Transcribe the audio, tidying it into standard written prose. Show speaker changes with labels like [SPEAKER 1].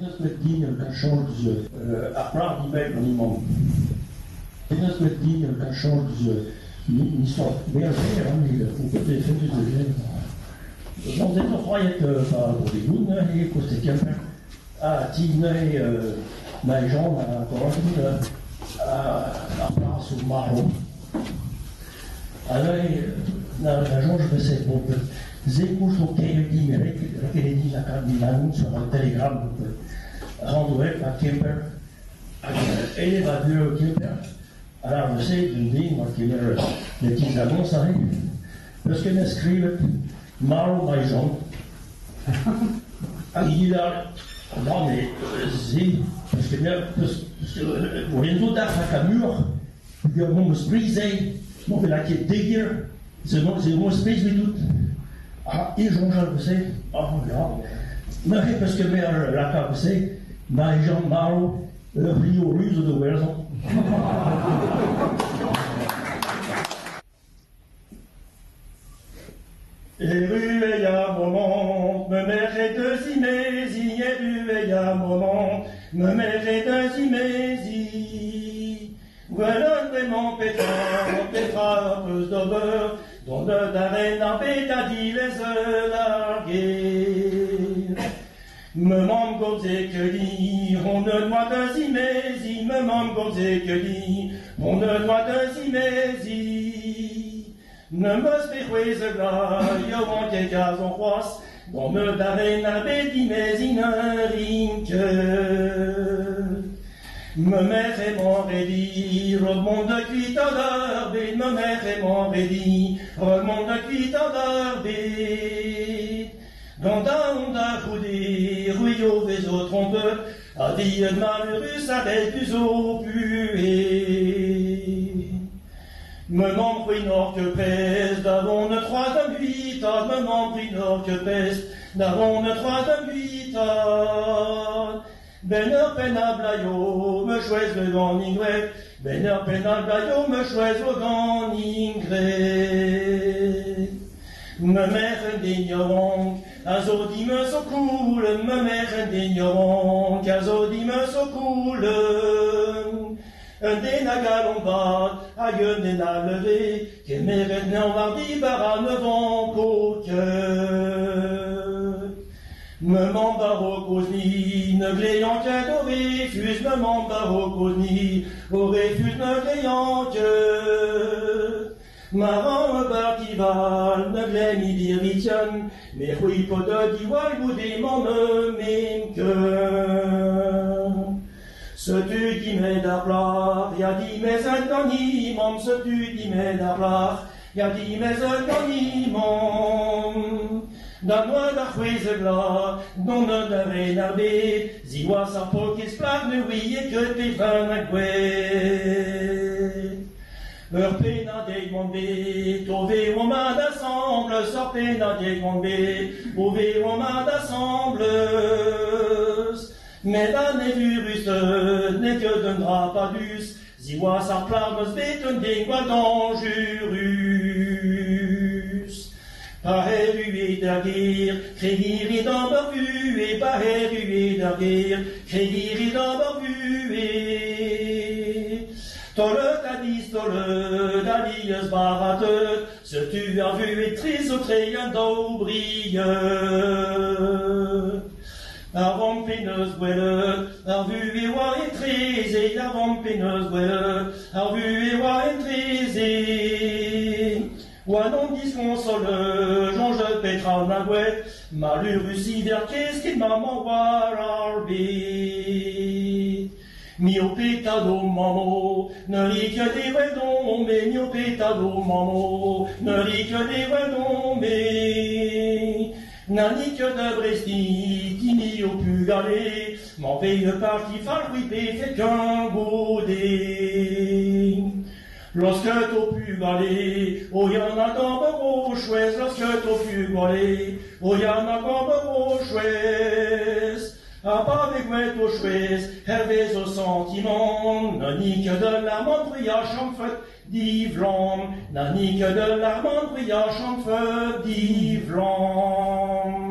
[SPEAKER 1] Dit met die een cachot après d'hiver minimum. Dit met die een cachot ni soit berger, mais faut peut-être faire du gène. J'en ai croyé que par pour des goûts, et que c'était quelqu'un à Tigné, mais Jean à Corinthe, à place au Marron. Alors, la Jean, je me sais bon que Zécouche au Kennedy, mais Kennedy la carte d'Ilan sur un télégramme, rendre à Kemper, et les radios Kemper. Alors, je sais, je me dis, moi, qu'il y a les petites annonces, parce qu'elle m'écrivent Maro Maison. Il dit là, non, mais, parce que, vous voyez, tout à fait à mur, il me brisé, mon fait la quête dégueu, c'est mon espèce, mais tout. Ah, et Jean-Jean, vous savez, non, mais parce que, la carte, vous savez, Maison Maro, le Rio Ruse de Werzon. Et ruée à moment, me mènerait de zimézi, et ruée à moment, me mènerait de zimézi. Voilà vraiment Petra, plus d'obeur, dont le darène a dit les larguer. Me manque gozé que dit, on ne doit de zimézi, me manque gozé que dit, on ne doit de zimézi. Ne me spérouise là, yo manque qu'à son croisse, dont me darène a dit mais rinque. Me mettrai mon rédit, remonte de cuite à d'arbe, me mettrai mon rédit, remonte de cuite à d'arbe. Dans ta honte roudé, rouillot vaisseau trompeur, a dit de ma virus à tête plus au pué. Me m'en prie nord que pèse, d'avant ne trois de huit, me m'en prie nord que pèse, d'avant ne trois de huit. Benner penablayo, me choisis le gant ingret, Benner penablayo, me choisis le gant ingret. Me mère d'ignorant, azodi me secoule, me mère d'ignorant, azodi me secoule. Un des nagalomba, aïe des na levé, que mérite n'envardi bara me vent qu'au cœur. Me m'embarrocosi, ne gléant qu'un au refuse, me m'embarrocosi, au refuse ne gléant que. Maran bartival, ne glé ni diritian, mais oui pot de diwal boudé m'en me même que. Ce tu qui m'aide à plat, y'a dit mes anonymes, ce tu qui m'aide à plat, y'a dit mes anonymes. Donne-moi la frise glas, dont ne devrait n'arber, ziwa sa peau qui se plaque, ne oui et que tes vins à gouer. Leur peine à dégonder, trouver au main d'assemble, sort peine à dégonder, trouver au main d'assemble. Mais la névurus n'est que d'un drap pas dus, ziwa sa plague bête des bois dangerus. Pareil ruée d'agir, crédit dans barbu, et pareil ruée d'agir, crédit dans barbu, et tole t'adis, tole d'allies baratte, ce tu as vu et triste au train d'aubrille. Avant péneuse bouelle, a vu et wa et trésé, avant péneuse bouelle, a vu et wa et trésé. Wa non disconsole, Jean-Je Petra Nagouet, malheureux hiver, qu'est-ce qu'il m'a m'envoie l'arbi. Mio pétado mamo, ne rit que des wedons, mais mio pétado mamo, ne rit que des wedons, mais. Nani que de Bresti, qui n'y au pu galer, m'en paye par qui fa le fait qu'un baudet. Lorsque t'as pu galer, oh y'en a comme beau chouette, lorsque t'as pu galer, oh y'en a comme beau chouette. À part avec ouais au chouette, hervez au sentiment, nani que de l'amande brillage en fête d'Yvlan, nani que de l'amande brillage en fête d'Yvlan.